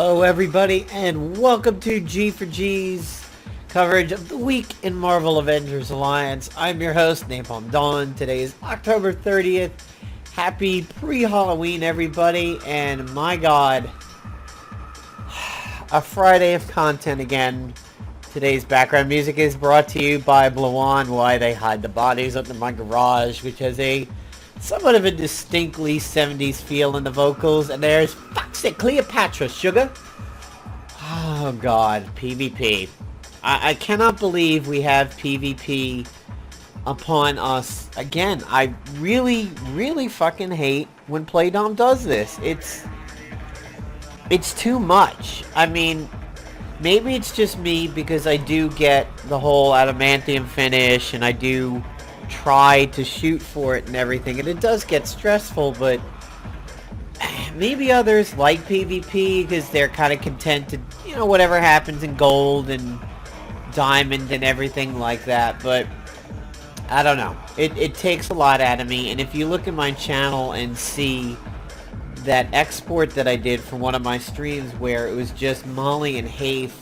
Hello everybody and welcome to G for G's coverage of the week in Marvel Avengers Alliance. I'm your host, Napalm Dawn. Today is October 30th. Happy pre-Halloween everybody, and my god, a Friday of content again. Today's background music is brought to you by Blawan, Why They Hide the Bodies Under My Garage, which has a somewhat of a distinctly 70s feel in the vocals. And there's Foxxy Cleopatra, sugar. Oh god, PvP. I cannot believe we have PvP upon us again. I really fucking hate when Playdom does this. It's too much. I mean, maybe it's just me because I do get the whole adamantium finish and I do try to shoot for it and everything, and it does get stressful, but maybe others like PvP because they're kind of content to, whatever happens in gold and diamond and everything like that. But I don't know, it takes a lot out of me. And if you look at my channel and see that export that I did for one of my streams where it was just Molly and Hafe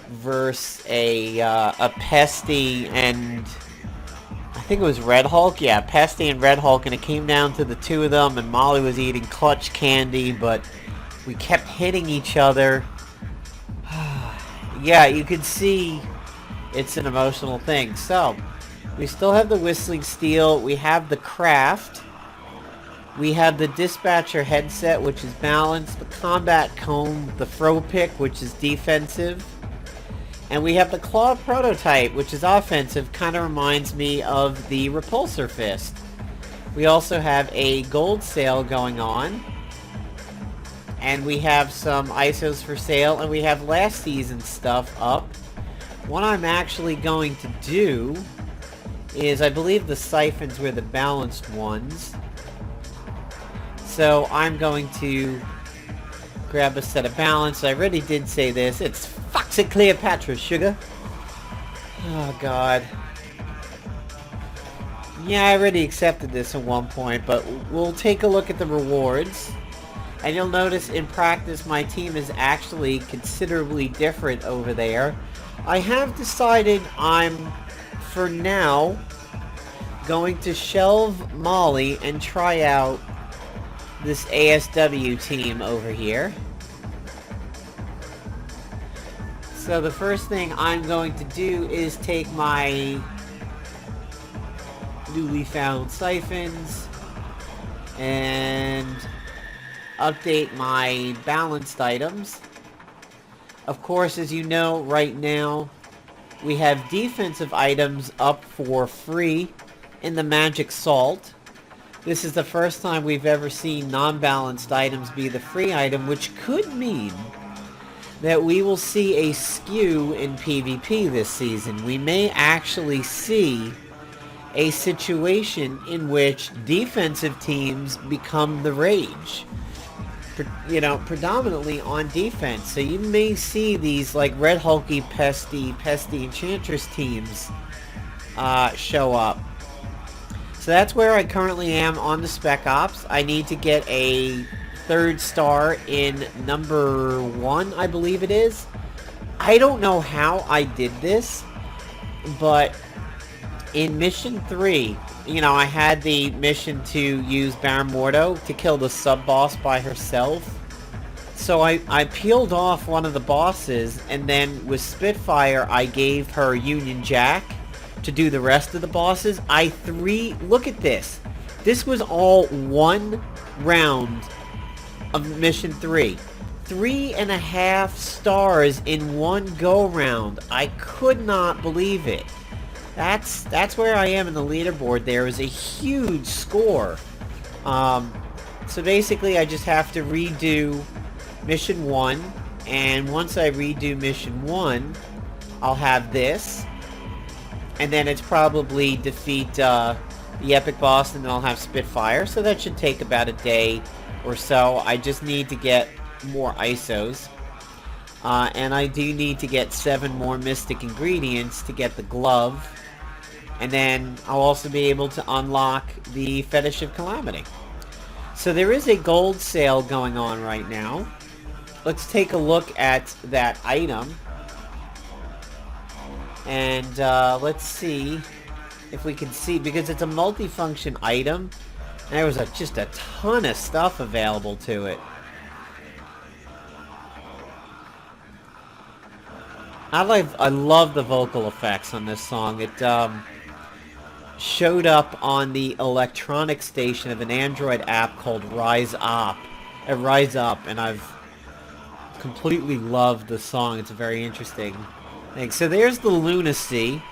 versus a Pesty and I think it was Red Hulk. Yeah, Pesty and Red Hulk, and it came down to the two of them, and Molly was eating clutch candy, but we kept hitting each other. Yeah, you can see it's an emotional thing. So, we still have the Whistling Steel, we have the Craft, we have the Dispatcher headset, which is balanced, the Combat Comb, the Throw Pick, which is defensive, and we have the Claw Prototype, which is offensive. Kind of reminds me of the Repulsor Fist. We also have a gold sale going on. And we have some ISOs for sale. And we have last season stuff up. What I'm actually going to do is, I believe the Siphons were the balanced ones. So I'm going to grab a set of balance. I already did say this. It's Foxxy Cleopatra, sugar. Oh god. Yeah, I already accepted this at one point, but we'll take a look at the rewards. And you'll notice in practice my team is actually considerably different over there. I have decided I'm, for now, going to shelve Molly and try out this ASW team over here. So the first thing I'm going to do is take my newly found siphons and update my balanced items. Of course, as you know, right now we have defensive items up for free in the Magic Salt. This is the first time we've ever seen non-balanced items be the free item, which could mean that we will see a skew in PvP this season. We may actually see a situation in which defensive teams become the rage. Predominantly on defense. So you may see these like Red Hulky, Pesty Enchantress teams show up. So that's where I currently am on the Spec Ops. I need to get a 3rd star in number 1, I believe it is. I don't know how I did this, but in mission 3, I had the mission to use Baron Mordo to kill the sub-boss by herself. So I peeled off one of the bosses, and then with Spitfire I gave her Union Jack to do the rest of the bosses. Look at this. This was all one round of mission 3. 3.5 stars in one go round. I could not believe it. That's where I am in the leaderboard. There is a huge score. So basically I just have to redo mission 1, and once I redo mission 1 I'll have this, and then it's probably defeat the epic boss, and then I'll have Spitfire. So that should take about a day or so. I just need to get more ISOs. And I do need to get 7 more mystic ingredients to get the glove. And then I'll also be able to unlock the Fetish of Calamity. So there is a gold sale going on right now. let's take a look at that item. And let's see if we can see, because it's a multifunction item. And there was just a ton of stuff available to it. I love the vocal effects on this song. It showed up on the electronic station of an Android app called Rise Up, and I've completely loved the song. It's a very interesting thing. So there's the Lunacy,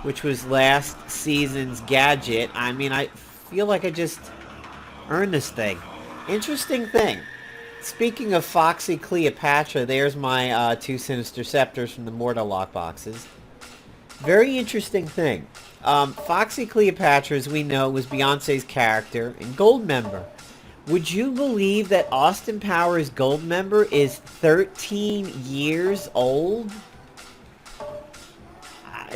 which was last season's gadget. I mean, I feel like I just earned this thing. Interesting thing. Speaking of Foxxy Cleopatra, there's my 2 Sinister Scepters from the Mortal lockboxes. Very interesting thing. Foxxy Cleopatra, as we know, was Beyonce's character and Goldmember. Would you believe that Austin Powers' Goldmember is 13 years old?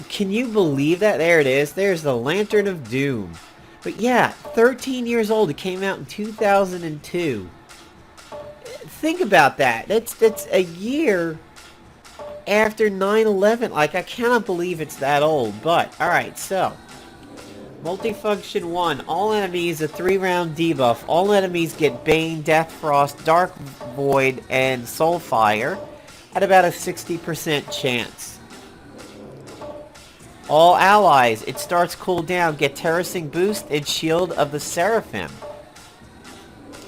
Can you believe that? There it is. There's the Lantern of Doom. But yeah, 13 years old. It came out in 2002. Think about that. That's a year after 9/11. Like, I cannot believe it's that old. But, alright, so. Multifunction 1. All enemies, a 3-round debuff. All enemies get Bane, Death Frost, Dark Void, and Soulfire at about a 60% chance. All allies, it starts cooldown, get Terracing Boost and Shield of the Seraphim.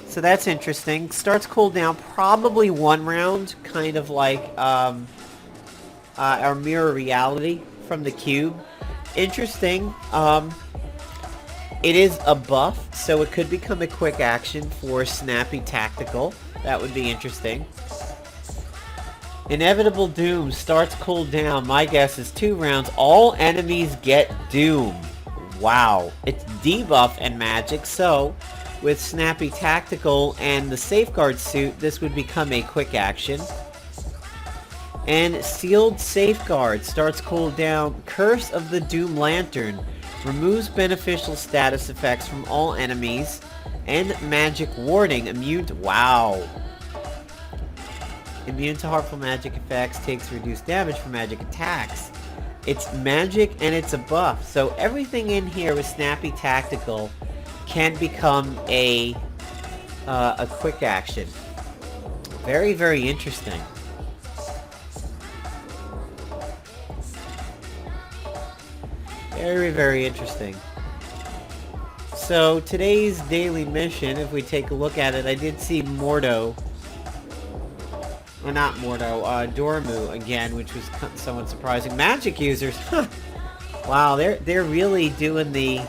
So that's interesting. Starts cooldown, probably 1 round, kind of like our Mirror Reality from the Cube. Interesting. It is a buff, so it could become a quick action for Snappy Tactical. That would be interesting. Inevitable Doom starts cooldown. My guess is 2 rounds. All enemies get Doom. Wow. It's debuff and magic, so with Snappy Tactical and the Safeguard suit, this would become a quick action. And Sealed Safeguard starts cooldown. Curse of the Doom Lantern removes beneficial status effects from all enemies. And Magic Warding, immune to... Wow. Immune to harmful magic effects, takes reduced damage from magic attacks. It's magic and it's a buff. So everything in here with Snappy Tactical can become a quick action. Very, very interesting. Very, very interesting. So today's daily mission, if we take a look at it, I did see Mordo. Well, not Mordo, Dormu again, which was somewhat surprising. Magic users, wow, they're really doing the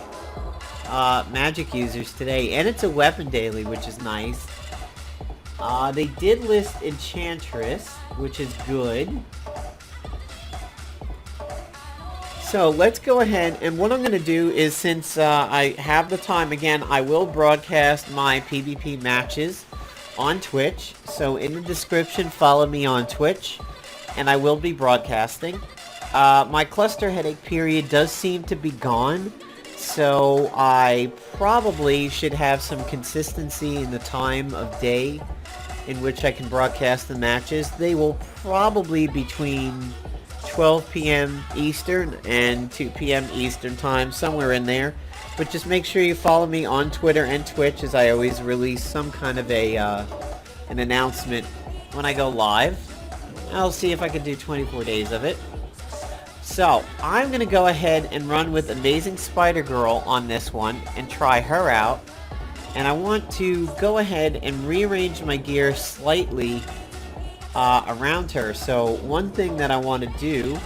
magic users today, and it's a weapon daily, which is nice. They did list Enchantress, which is good. So let's go ahead, and what I'm going to do is, since I have the time, again, I will broadcast my PvP matches on Twitch. So in the description, follow me on Twitch, and I will be broadcasting. My cluster headache period does seem to be gone, so I probably should have some consistency in the time of day in which I can broadcast the matches. They will probably be between 12 p.m. Eastern and 2 p.m. Eastern time, somewhere in there. But just make sure you follow me on Twitter and Twitch, as I always release some kind of an announcement when I go live. I'll see if I can do 24 days of it. So, I'm going to go ahead and run with Amazing Spider-Girl on this one and try her out. And I want to go ahead and rearrange my gear slightly around her. So, one thing that I want to do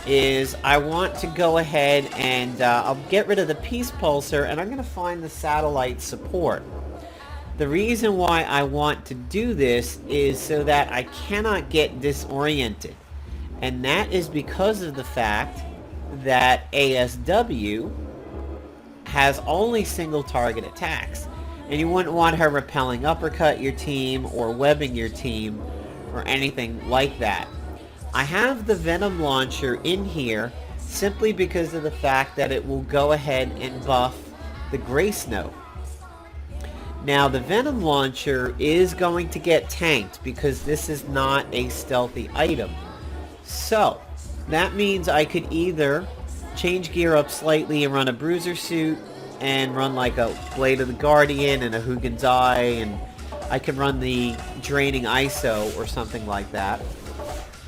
is I want to go ahead and I'll get rid of the Peace Pulsar, and I'm going to find the satellite support. The reason why I want to do this is so that I cannot get disoriented, and that is because of the fact that ASW has only single target attacks, and you wouldn't want her repelling uppercut your team or webbing your team or anything like that. I have the Venom Launcher in here simply because of the fact that it will go ahead and buff the Grace Note. Now, the Venom Launcher is going to get tanked because this is not a stealthy item. So, that means I could either change gear up slightly and run a Bruiser suit and run like a Blade of the Guardian and a Hugins Eye, and I can run the Draining ISO or something like that.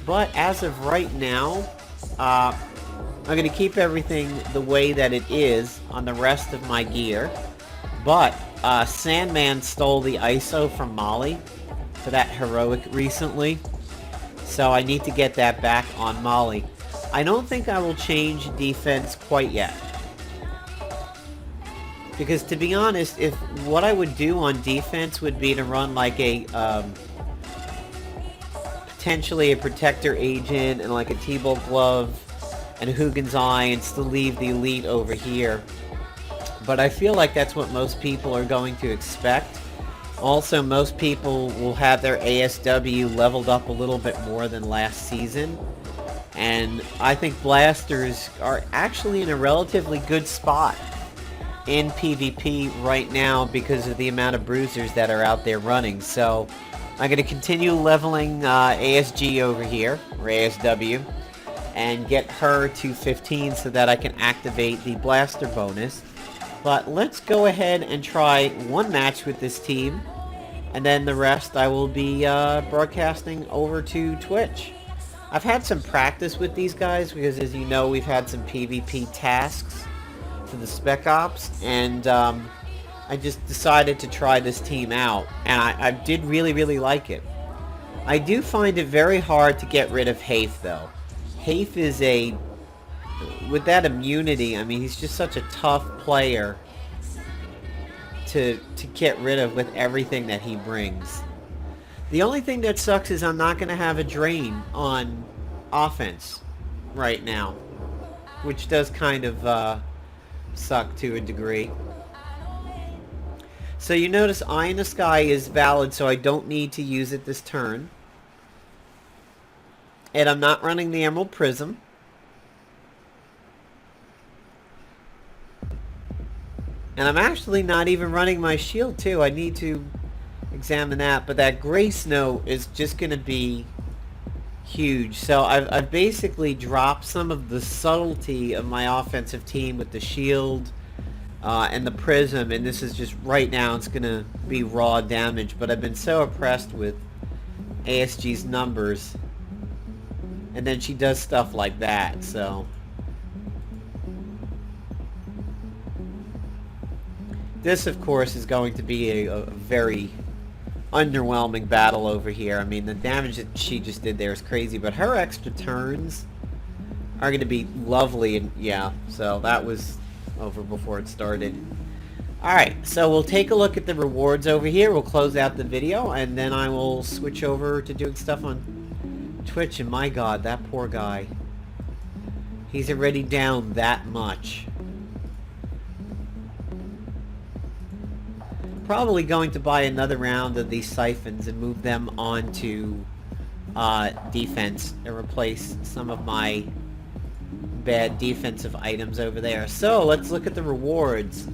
But as of right now, I'm going to keep everything the way that it is on the rest of my gear. But Sandman stole the ISO from Molly for that heroic recently. So I need to get that back on Molly. I don't think I will change defense quite yet. Because to be honest, if what I would do on defense would be to run like a potentially a Protector Agent and like a T-Bolt Glove and a Hugins Eye and still leave the Elite over here. But I feel like that's what most people are going to expect. Also, most people will have their ASW leveled up a little bit more than last season. And I think blasters are actually in a relatively good spot in PvP right now because of the amount of bruisers that are out there running. So I'm going to continue leveling ASG over here, or ASW, and get her to 15 so that I can activate the blaster bonus. But let's go ahead and try one match with this team, and then the rest I will be broadcasting over to Twitch. I've had some practice with these guys because, as you know, we've had some PvP tasks for the Spec Ops, and I just decided to try this team out, and I did really like it. I do find it very hard to get rid of Haith, though. Haith is with that immunity, I mean, he's just such a tough player to get rid of with everything that he brings. The only thing that sucks is I'm not going to have a drain on offense right now, which does kind of suck to a degree. So you notice Eye in the Sky is valid, so I don't need to use it this turn. And I'm not running the Emerald Prism. And I'm actually not even running my shield too. I need to examine that. But that Gray Snow is just going to be huge. So I've basically dropped some of the subtlety of my offensive team with the shield and the prism. And this is just right now it's going to be raw damage. But I've been so impressed with ASG's numbers. And then she does stuff like that. So this, of course, is going to be a very underwhelming battle over here. I mean, the damage that she just did there is crazy, but her extra turns are going to be lovely, and yeah, so that was over before it started. Alright, so we'll take a look at the rewards over here. We'll close out the video, and then I will switch over to doing stuff on Twitch, and my god, that poor guy. He's already down that much. Probably going to buy another round of these siphons and move them onto defense and replace some of my bad defensive items over there. So let's look at the rewards.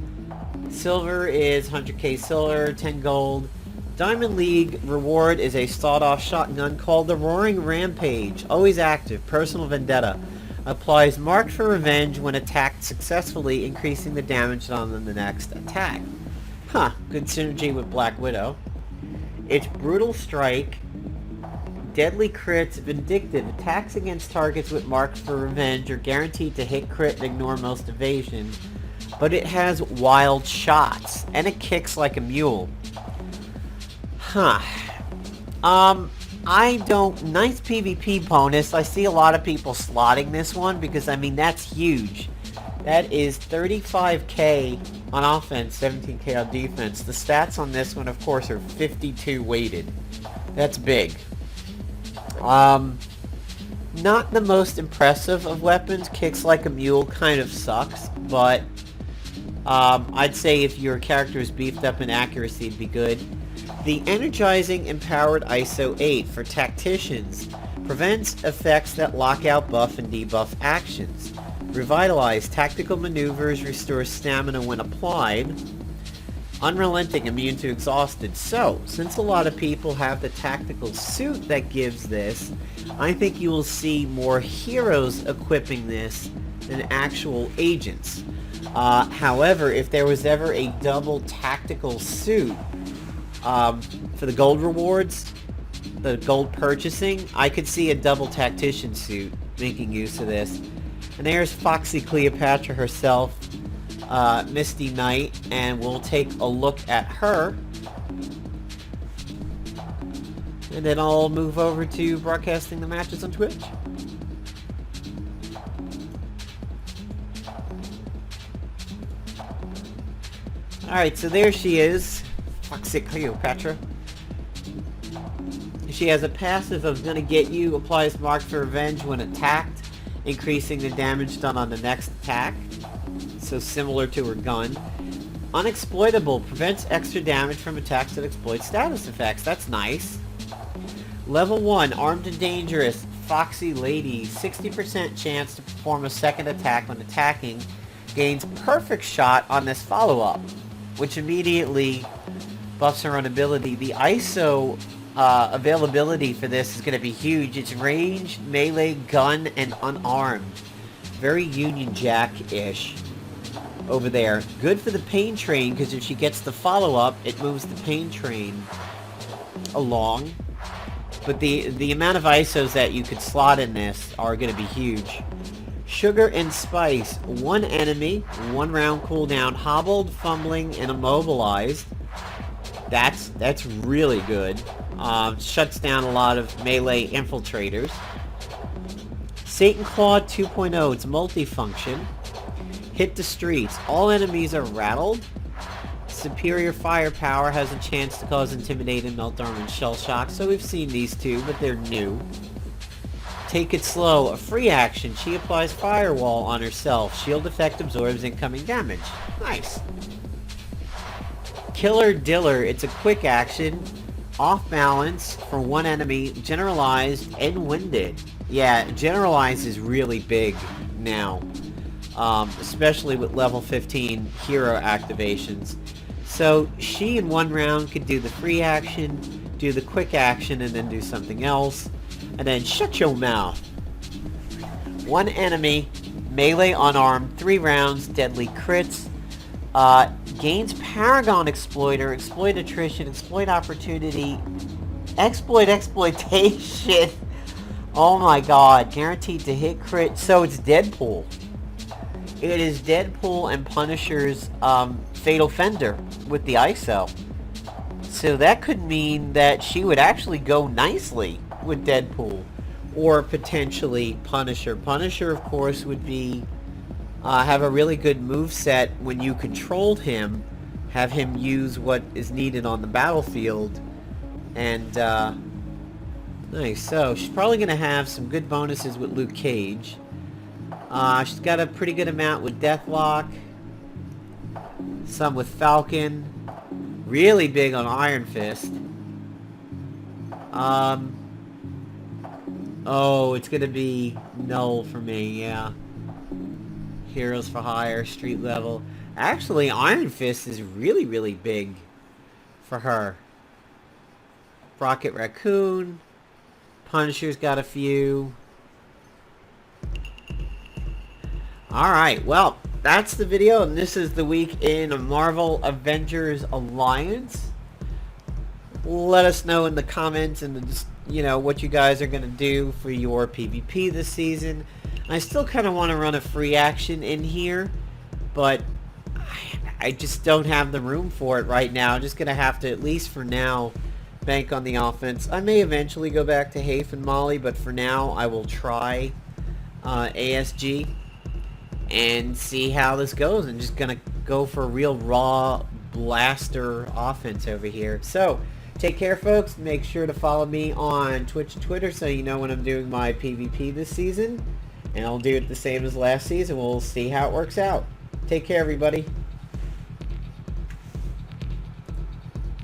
Silver is 100k silver, 10 gold. Diamond League reward is a sawed-off shotgun called the Roaring Rampage. Always active, personal vendetta. Applies marked for revenge when attacked successfully, increasing the damage on the next attack. Huh, good synergy with Black Widow. It's Brutal Strike, Deadly Crits, Vindictive. Attacks against targets with marks for revenge are guaranteed to hit crit and ignore most evasion. But it has wild shots, and it kicks like a mule. Huh. Nice PvP bonus. I see a lot of people slotting this one because, I mean, that's huge. That is 35k on offense, 17k on defense. The stats on this one, of course, are 52 weighted. That's big. Not the most impressive of weapons. Kicks like a mule kind of sucks, but I'd say if your character is beefed up in accuracy, it'd be good. The Energizing Empowered ISO 8 for Tacticians prevents effects that lock out buff and debuff actions. Revitalize tactical maneuvers, restores stamina when applied, Unrelenting, immune to exhausted. So, since a lot of people have the tactical suit that gives this, I think you will see more heroes equipping this than actual agents. However, if there was ever a double tactical suit for the gold rewards, the gold purchasing, I could see a double tactician suit making use of this. And there's Foxxy Cleopatra herself, Misty Knight, and we'll take a look at her. And then I'll move over to broadcasting the matches on Twitch. Alright, so there she is, Foxxy Cleopatra. She has a passive of Gonna Get You, applies Mark for Revenge when attacked, increasing the damage done on the next attack. So similar to her gun. Unexploitable, prevents extra damage from attacks that exploit status effects. That's nice. Level 1, Armed and Dangerous, Foxy Lady, 60% chance to perform a second attack when attacking, gains perfect shot on this follow-up, which immediately buffs her own ability. The ISO availability for this is going to be huge. It's range, melee, gun, and unarmed. Very Union Jack-ish over there. Good for the pain train, because if she gets the follow-up, it moves the pain train along. But the amount of ISOs that you could slot in this are going to be huge. Sugar and Spice. One enemy, 1 round cooldown, hobbled, fumbling, and immobilized. That's really good. Shuts down a lot of melee infiltrators. Satan Claw 2.0, it's multifunction. Hit the streets. All enemies are rattled. Superior firepower has a chance to cause Intimidate and Melt Armor and Shell Shock. So we've seen these two, but they're new. Take It Slow, a free action. She applies Firewall on herself. Shield effect absorbs incoming damage. Nice. Killer Diller, it's a quick action. Off balance for one enemy, generalized and winded. Yeah, generalized is really big now. Especially with level 15 hero activations. So she in 1 round could do the free action, do the quick action, and then do something else. And then shut your mouth. One enemy, melee unarmed, 3 rounds, deadly crits. Gains Paragon Exploiter, Exploit Attrition, Exploit Opportunity, Exploit Exploitation. Oh my god, guaranteed to hit crit. So it's Deadpool. It is Deadpool and Punisher's Fatal Fender with the ISO. So that could mean that she would actually go nicely with Deadpool. Or potentially Punisher. Punisher, of course, would be have a really good moveset when you controlled him. Have him use what is needed on the battlefield. And, nice. So, she's probably going to have some good bonuses with Luke Cage. She's got a pretty good amount with Deathlock. Some with Falcon. Really big on Iron Fist. Oh, it's going to be null for me, yeah. Heroes for Hire, street level. Actually, Iron Fist is really, really big for her. Rocket Raccoon. Punisher's got a few. Alright, well, that's the video, and this is the week in Marvel Avengers Alliance. Let us know in the comments and just, you know, what you guys are going to do for your PvP this season. I still kind of want to run a free action in here, but I just don't have the room for it right now. I'm just going to have to, at least for now, bank on the offense. I may eventually go back to Hafe and Molly, but for now I will try ASG and see how this goes. I'm just going to go for a real raw blaster offense over here. So, take care, folks. Make sure to follow me on Twitch and Twitter so you know when I'm doing my PvP this season. And I'll do it the same as last season. We'll see how it works out. Take care, everybody.